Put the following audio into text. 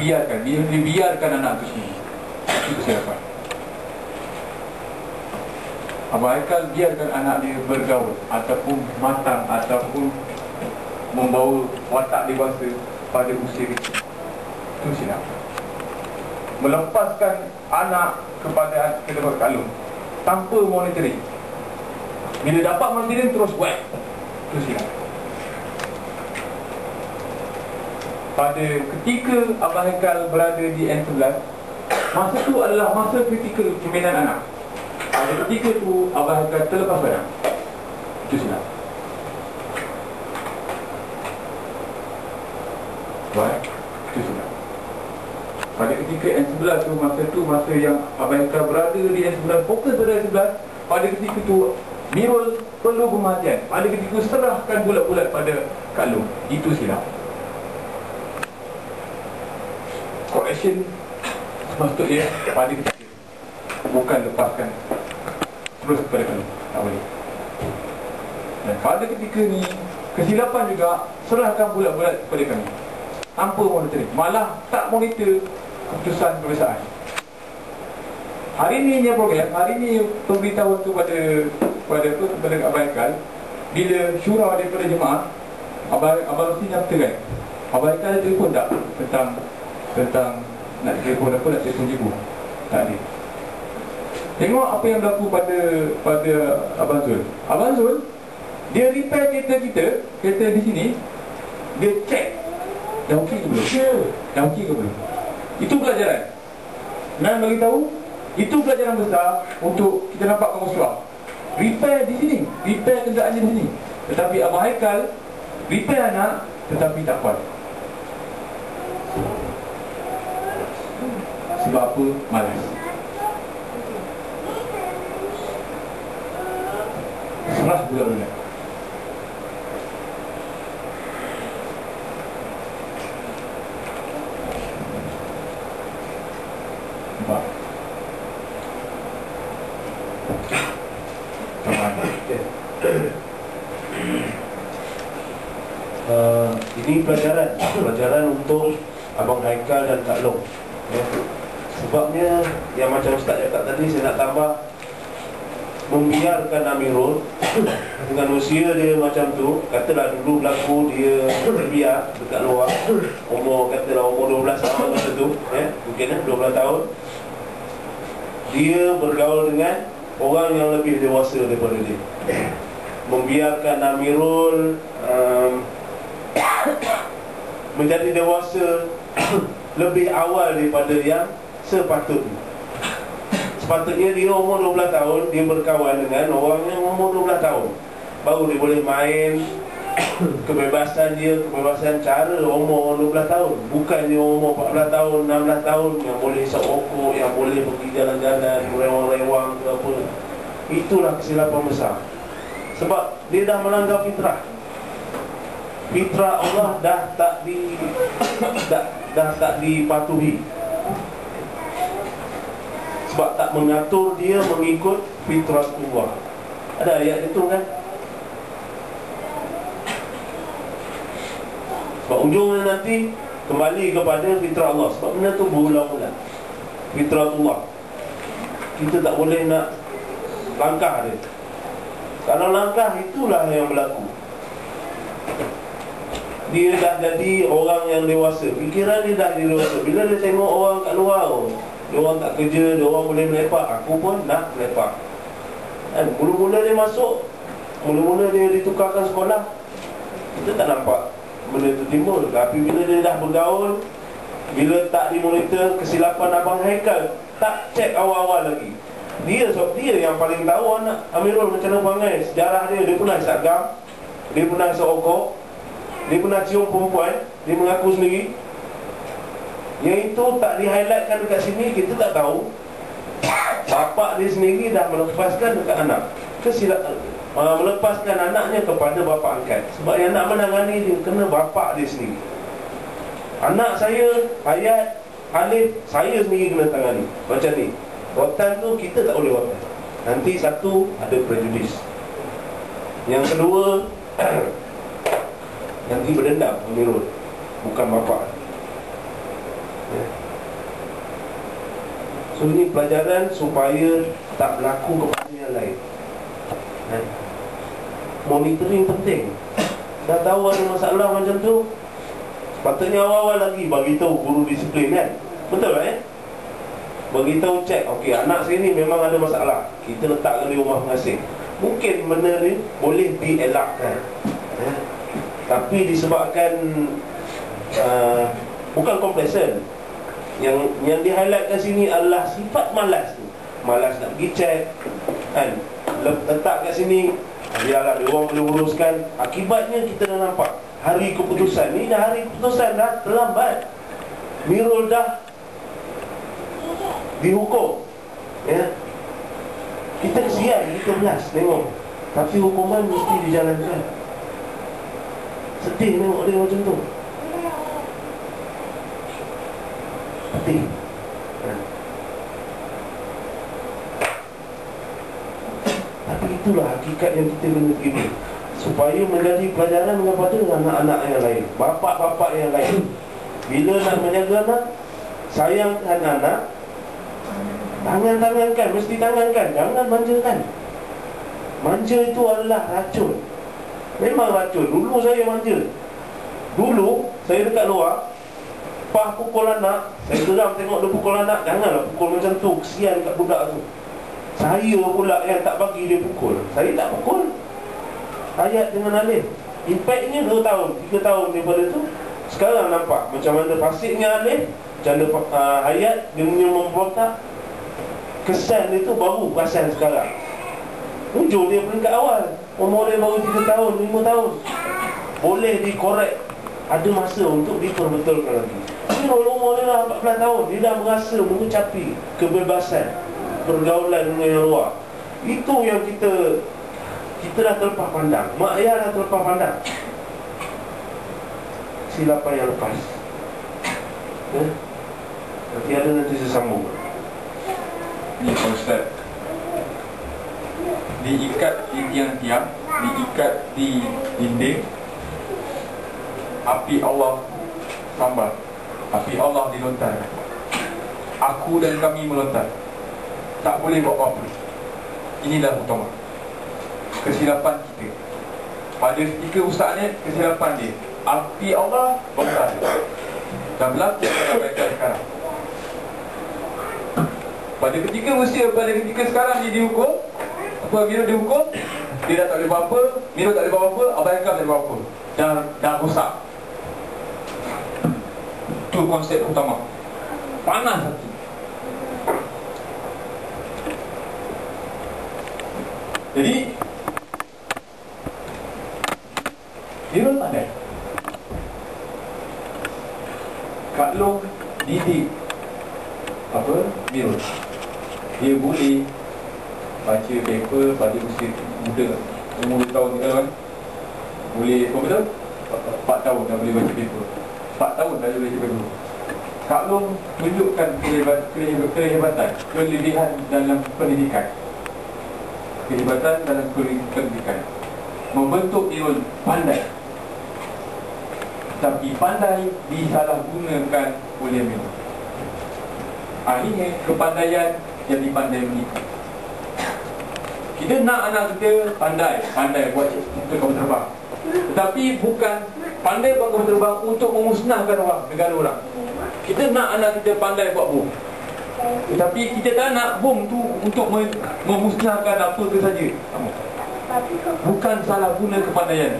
dibiarkan anak itu sendiri. Itu kesilapan. Abang Haikal biarkan anak dia bergaul ataupun matang ataupun membawa watak dewasa pada usia kecil. Itu silap. Melepaskan anak kepada Kak Long tanpa monitoring. Bila dapat monitoring terus buat. Itu silap. Pada ketika Abang Haikal berada di N11, masa tu adalah masa kritikal permainan anak. Pada ketika tu Abang Haikal terlepas barang. Itu silap. Baik, itu silap. Pada ketika N11 tu, masa yang Abang Haikal berada di N11, fokus pada N11, pada ketika tu Mirul perlu perhatian. Pada ketika tu serahkan bulat-bulat pada Kak Long. Itu silap. Correction sepatutnya pada ketika, bukan lepaskan terus kepada Kak Long. Tak boleh. Dan pada ketika ni, kesilapan juga serahkan bulat-bulat kepada kami tanpa monitoring. Malah tak monitor keputusan peperiksaan. Hari ni punya program, hari ni pemberitahuan tu kepada Abang Haikal, bila syura daripada jemaah, Abang mesti nyatakan Abang Haikal telefon tak tentang nak telefon apa, nak telefon cikgu? Tak ada. Tengok apa yang berlaku pada Abang Zul. Abang Zul, dia repair kereta di sini, dia check dah okey ke belum? Dah okey ke belum? Itu pelajaran. Nan bagi tahu, itu pelajaran besar untuk kita nampak kamu suara. Repair di sini, repair kenderaannya di sini. Tetapi Abang Haikal repair anak tetapi tak kuat. Sebab apa? Malas. Serah bulat-bulat. Nampak? Ini pelajaran untuk Abang Haikal dan Kak Long, ya. Sebabnya yang macam Ustaz cakap tadi, saya nak tambah, membiarkan Amirul dengan usia dia macam tu. Katalah dulu berlaku dia terbiar dekat luar, umur 12 tahun macam tu, ya, mungkin 12 tahun. Dia bergaul dengan orang yang lebih dewasa daripada dia. Membiarkan Amirul menjadi dewasa lebih awal daripada yang sepatutnya. Sepatutnya dia umur 12 tahun, dia berkawan dengan orang yang umur 12 tahun, baru dia boleh main. Kebebasan cara umur 12 tahun. Bukannya umur 14 tahun, 16 tahun yang boleh isap rokok, yang boleh pergi jalan-jalan, rewang-rewang ke apa. Itulah kesilapan besar. Sebab dia dah melanggar fitrah. Fitrah Allah dah tak dipatuhi. Sebab tak mengatur dia mengikut fitrah Allah. Ada ayat itu kan? Sebab ujungnya nanti kembali kepada fitrah Allah. Sebab benda tu berulang-ulang. Fitrah Allah, kita tak boleh nak langkah dia. Kalau langkah, itulah yang berlaku. Dia dah jadi orang yang dewasa, fikiran dia dah dewasa. Bila dia tengok orang kat luar, dia orang tak kerja, dia orang boleh melepak, aku pun nak melepak. Dan mula-mula dia masuk, mula-mula dia ditukarkan sekolah, kita tak nampak benda tu timbul. Tapi bila dia dah bergaul, bila tak dimonitor, kesilapan Abang Haikal tak cek awal-awal lagi. Dia yang paling tahu anak Amirul macam mana perangai. Sejarah dia pernah isap gam, dia pernah isap rokok, dia pernah cium perempuan, dia mengaku sendiri. Yang itu tak di-highlightkan dekat sini, kita tak tahu. Bapak dia sendiri dah melepaskan dekat anak. Melepaskan anaknya kepada bapa angkat. Sebab yang nak menangani dia kena bapa dia sendiri. Anak saya, Hayat, Alif, saya sendiri kena tangani. Macam ni, rotan tu kita tak boleh rotan. Nanti satu, ada prejudis. Yang kedua, nanti berdendam Amirul, bukan bapa. So ini pelajaran supaya tak berlaku kepada yang lain. Monitoring penting. Dah tahu ada masalah macam tu, patutnya awal-awal lagi bagi tahu guru disiplin kan. Betul tak bagi tahu, cek, okey, anak saya ni memang ada masalah, kita letakkan di rumah pengasih. Mungkin benda ni boleh dielakkan, tapi disebabkan bukan complacent. Yang di-highlightkan sini adalah sifat malas tu. Malas nak pergi cek kan, letak kat sini, biarlah dia orang boleh uruskan. Akibatnya kita dah nampak hari keputusan ni, dah hari keputusan dah terlambat. Mirul dah dihukum, ya. Kita kesian, kita belas tengok, tapi hukuman mesti dijalankan. Sedih tengok dia macam tu. Sedih. Tapi itulah hakikat yang kita kena terima, supaya menjadi pelajaran kepada anak-anak yang lain, bapa-bapa yang lain. Bila nak menjaga anak, sayangkan anak, tangan-tangankan, mesti tangankan, jangan manjakan. Manja itu adalah racun. Memang racun. Dulu saya manja. Dulu saya dekat luar, pah pukul anak, saya geram tengok dia pukul anak. Janganlah pukul macam tu, kesian kat budak tu. Saya pula yang tak bagi dia pukul. Saya tak pukul. Ayat dengan Alif, impactnya 2 tahun, 3 tahun daripada tu. Sekarang nampak macam mana fasidnya Alif, macam mana ayat dia punya memberontak. Kesan dia tu baru perasan sekarang. Muncul dia peringkat awal, umur dia baru 3 tahun, 5 tahun. Boleh dikorek, ada masa untuk diperbetulkan lagi. Ini umur dia dah 14 tahun, dia dah merasa mengecapi kebebasan pergaulan dengan yang luar. Itu yang kita dah terlepas pandang. Mak ayah dah terlepas pandang. Silapan yang lepas, nanti ada, nanti saya sambung. Ni Pak Ustaz, diikat di tiang-tiang, diikat di dinding, api Allah sambar, api Allah dilontar. Aku dan kami melontar, tak boleh buat apa-apa. Inilah utama kesilapan kita. Pada ketika Ustaz ni, kesilapan dia, api Allah lontar dan berlaku pada sekarang. Pada ketika usia, pada ketika sekarang dia dihukum, apabila dihukum, dia dah tak boleh buat apa, Mira tak boleh buat apa, Abang Haikal tak boleh buat apa, dah rosak. Itu konsep utama. Panas hati. Jadi Mira pandai. Kak Long didik apa? Mira. Dia boleh baca paper pada usia muda, umur 2 tahun kan? Boleh, betul? 4 tahun dah boleh baca paper. 4 tahun dah boleh baca paper. Kak Long tunjukkan kehebatan, kelebihan dalam pendidikan. Kehebatan dalam pendidikan membentuk Irul pandai, tapi pandai disalahgunakan oleh Mira. Akhirnya kepandaian jadi pandai menikah. Kita nak anak kita pandai buat kapal terbang, tetapi bukan pandai buat kapal terbang untuk memusnahkan negara orang. Kita nak anak kita pandai buat bom, tetapi kita tak nak bom tu untuk memusnahkan apa ke saja. Bukan salah guna kepandaian.